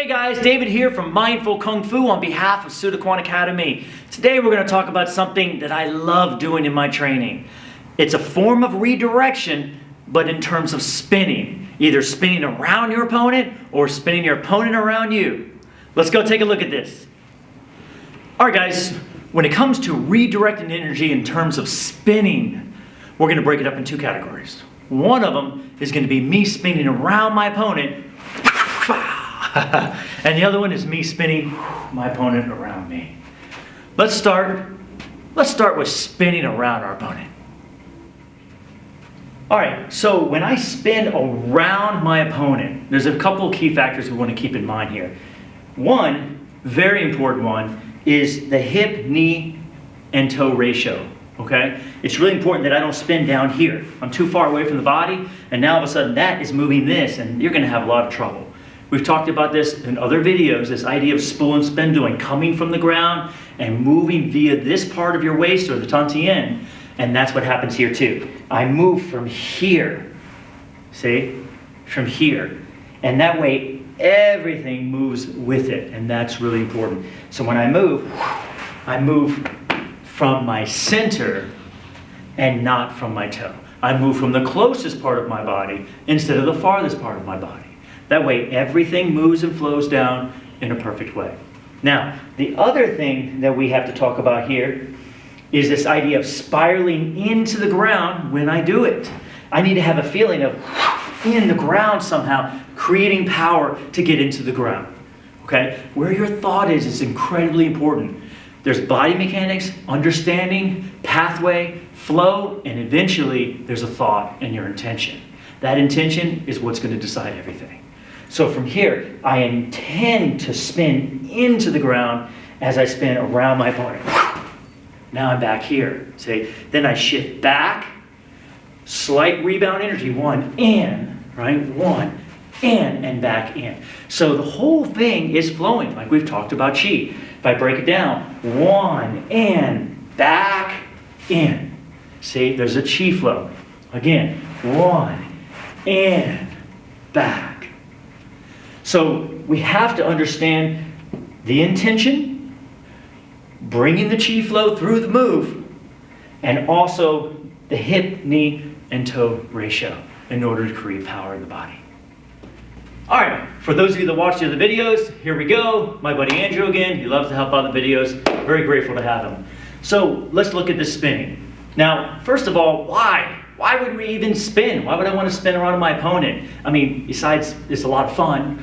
Hey guys, David here from Mindful Kung Fu on behalf of Sudaquan Academy. Today we're going to talk about something that I love doing in my training. It's a form of redirection, but in terms of spinning. Either spinning around your opponent or spinning your opponent around you. Let's go take a look at this. Alright guys, when it comes to redirecting energy in terms of spinning, we're going to break it up in two categories. One of them is going to be me spinning around my opponent. And the other one is me spinning my opponent around me. Let's start with spinning around our opponent. Alright, so when I spin around my opponent, there's a couple of key factors we want to keep in mind here. One, very important one, is the hip, knee, and toe ratio. Okay? It's really important that I don't spin down here. I'm too far away from the body, and now all of a sudden that is moving this, and you're going to have a lot of trouble. We've talked about this in other videos, this idea of spool and spin doing, coming from the ground and moving via this part of your waist or the tantien, and that's what happens here too. I move from here, see? From here. And that way everything moves with it, and that's really important. So when I move from my center and not from my toe. I move from the closest part of my body instead of the farthest part of my body. That way everything moves and flows down in a perfect way. Now, the other thing that we have to talk about here is this idea of spiraling into the ground when I do it. I need to have a feeling of in the ground somehow, creating power to get into the ground. Okay? Where your thought is incredibly important. There's body mechanics, understanding, pathway, flow, and eventually there's a thought and your intention. That intention is what's going to decide everything. So from here, I intend to spin into the ground as I spin around my opponent. Now I'm back here. See? Then I shift back, slight rebound energy, one, in, right? One, in, and back in. So the whole thing is flowing, like we've talked about chi. If I break it down, one, in, back, in. See, there's a chi flow. Again, one, in, back. So we have to understand the intention, bringing the chi flow through the move, and also the hip, knee, and toe ratio in order to create power in the body. Alright, for those of you that watch the other videos, here we go. My buddy Andrew again. He loves to help out the videos. Very grateful to have him. So let's look at this spinning. Now, first of all, why? Why would we even spin? Why would I want to spin around my opponent? I mean, besides, it's a lot of fun.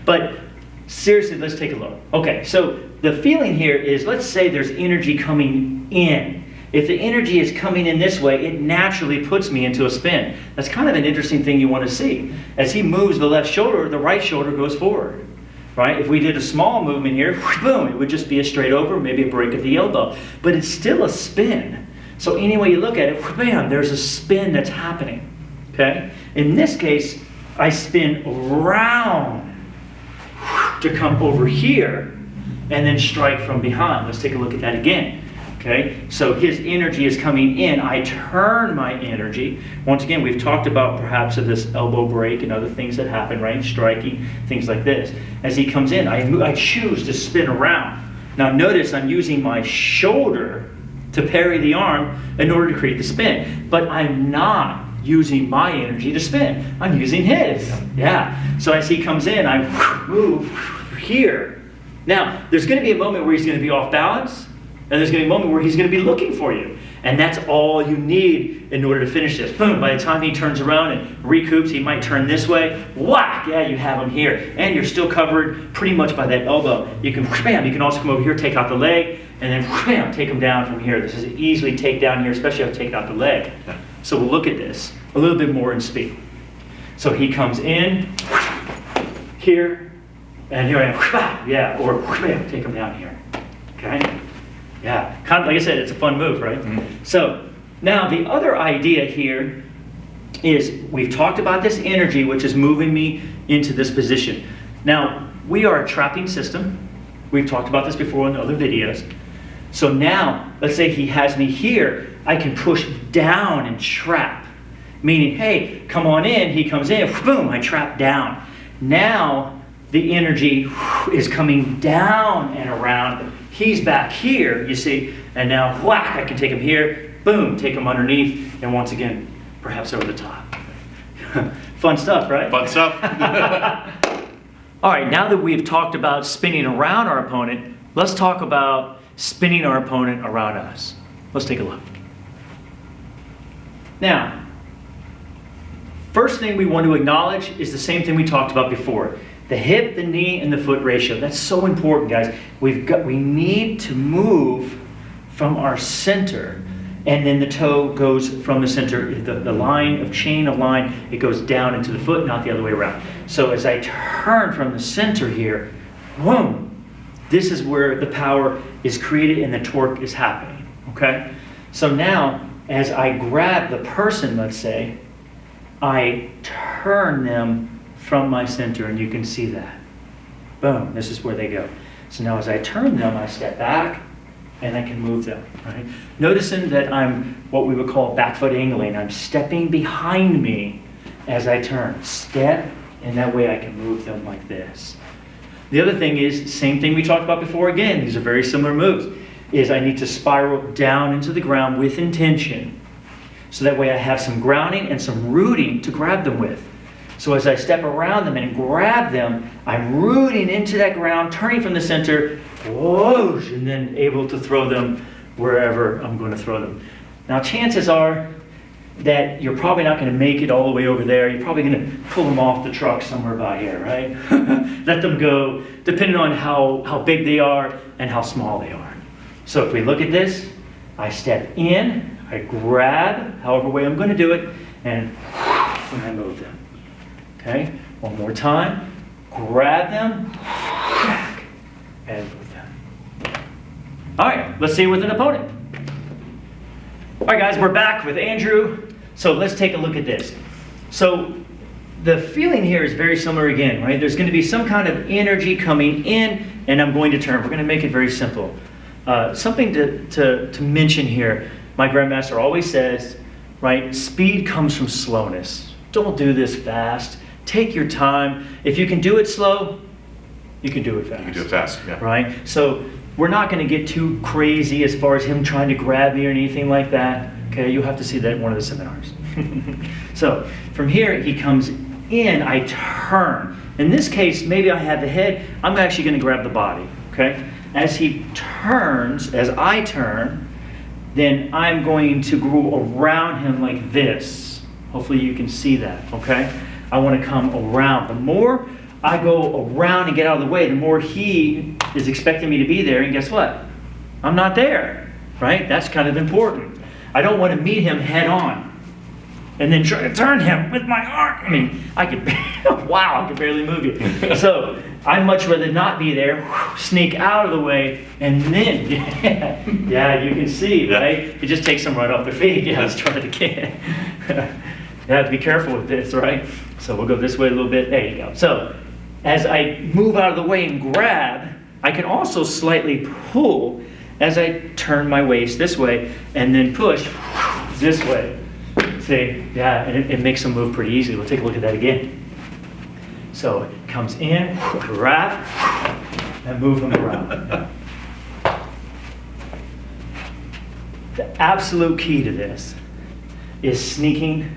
But seriously, let's take a look. Okay, so the feeling here is, let's say there's energy coming in. If the energy is coming in this way, it naturally puts me into a spin. That's kind of an interesting thing you want to see. As he moves the left shoulder, the right shoulder goes forward. Right? If we did a small movement here, boom, it would just be a straight over, maybe a break of the elbow. But it's still a spin. So any way you look at it, bam, there's a spin that's happening. Okay? In this case, I spin around to come over here and then strike from behind. Let's take a look at that again. Okay? So his energy is coming in. I turn my energy. Once again, we've talked about perhaps of this elbow break and other things that happen, right? Striking, things like this. As he comes in, I choose to spin around. Now notice I'm using my shoulder to parry the arm in order to create the spin. But I'm not using my energy to spin. I'm using his. Yeah. So as he comes in, I move here. Now, there's going to be a moment where he's going to be off balance, and there's going to be a moment where he's going to be looking for you. And that's all you need in order to finish this. Boom, by the time he turns around and recoups, he might turn this way. Whack! Yeah, you have him here. And you're still covered pretty much by that elbow. You can, bam, you can also come over here, take out the leg, and then bam, take him down from here. This is easily take down here, especially if I've taken out the leg. So we'll look at this a little bit more in speed. So he comes in here, and here I am. Yeah, or bam, take him down here. Okay? Yeah, kind of, like I said, it's a fun move, right? Mm-hmm. So now the other idea here is we've talked about this energy which is moving me into this position. Now, we are a trapping system. We've talked about this before in other videos. So now, let's say he has me here, I can push down and trap. Meaning, hey, come on in, he comes in, boom, I trap down. Now, the energy is coming down and around. He's back here, you see, and now whack, I can take him here, boom, take him underneath, and once again, perhaps over the top. Fun stuff, right? Fun stuff. All right, now that we've talked about spinning around our opponent, let's talk about spinning our opponent around us. Let's take a look. Now, first thing we want to acknowledge is the same thing we talked about before. The hip, the knee, and the foot ratio. That's so important, guys. We need to move from our center, and then the toe goes from the center, the line of chain of line, it goes down into the foot, not the other way around. So as I turn from the center here, boom, this is where the power is created and the torque is happening, okay? So now, as I grab the person, let's say, I turn them from my center, and you can see that. Boom, this is where they go. So now as I turn them, I step back, and I can move them, right? Noticing that I'm what we would call back foot angling. I'm stepping behind me as I turn. Step, and that way I can move them like this. The other thing is, same thing we talked about before again, these are very similar moves, is I need to spiral down into the ground with intention. So that way I have some grounding and some rooting to grab them with. So as I step around them and grab them, I'm rooting into that ground, turning from the center, whoosh, and then able to throw them wherever I'm going to throw them. Now chances are that you're probably not going to make it all the way over there. You're probably going to pull them off the truck somewhere by here, right? Let them go, depending on how big they are and how small they are. So if we look at this, I step in, I grab, however way I'm going to do it, and I move them. Okay, one more time. Grab them, crack, and move them. All right, let's see it with an opponent. All right, guys, we're back with Andrew. So let's take a look at this. So the feeling here is very similar again, right? There's going to be some kind of energy coming in, and I'm going to turn. We're going to make it very simple. Something to mention here. My grandmaster always says, right, speed comes from slowness. Don't do this fast. Take your time. If you can do it slow, you can do it fast. You can do it fast, yeah. Right? So we're not going to get too crazy as far as him trying to grab me or anything like that. Okay, you'll have to see that in one of the seminars. So from here, he comes in, I turn. In this case, maybe I have the head. I'm actually going to grab the body. Okay? As he turns, as I turn, then I'm going to go around him like this. Hopefully you can see that, okay? I want to come around. The more I go around and get out of the way, the more he is expecting me to be there, and guess what? I'm not there, right? That's kind of important. I don't want to meet him head on and then try to turn him with my arm. I mean, I could, wow, I could barely move you. So I'd much rather not be there, sneak out of the way, and then, yeah, you can see, right? It just takes them right off their feet. Yeah, let's try it again. You have to be careful with this, right? So we'll go this way a little bit. There you go. So as I move out of the way and grab, I can also slightly pull as I turn my waist this way and then push this way. See, yeah, and it makes them move pretty easily. We'll take a look at that again. So it comes in, grab, and move them around. Yeah. The absolute key to this is sneaking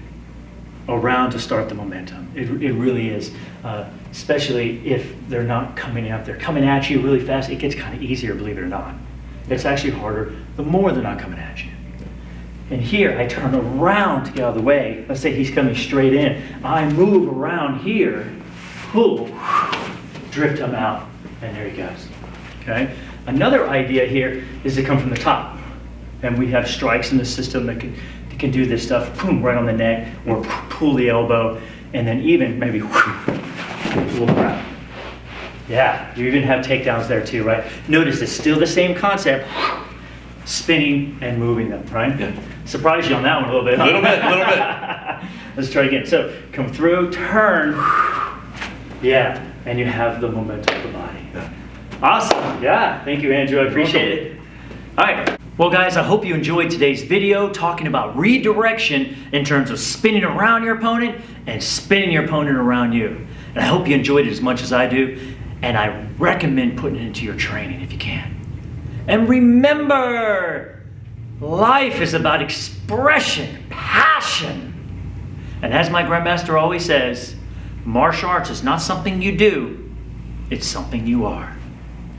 around to start the momentum. It really is, especially if they're not coming up. They're coming at you really fast. It gets kind of easier, believe it or not. It's actually harder the more they're not coming at you. And here, I turn around to get out of the way. Let's say he's coming straight in. I move around here, pull, drift him out, and there he goes. Okay? Another idea here is to come from the top. And we have strikes in the system that can do this stuff, boom, right on the neck, or pull the elbow, and then even maybe pull grab. Yeah, you even have takedowns there too, right? Notice it's still the same concept, spinning and moving them, right? Yeah. Surprised you on that one a little bit, huh? Little bit. Let's try again. So come through, turn, yeah, and you have the momentum of the body. Yeah. Awesome, yeah, thank you, Andrew, I appreciate it. All right. Well, guys, I hope you enjoyed today's video talking about redirection in terms of spinning around your opponent and spinning your opponent around you. And I hope you enjoyed it as much as I do. And I recommend putting it into your training if you can. And remember, life is about expression, passion. And as my grandmaster always says, martial arts is not something you do, it's something you are.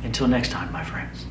Until next time, my friends.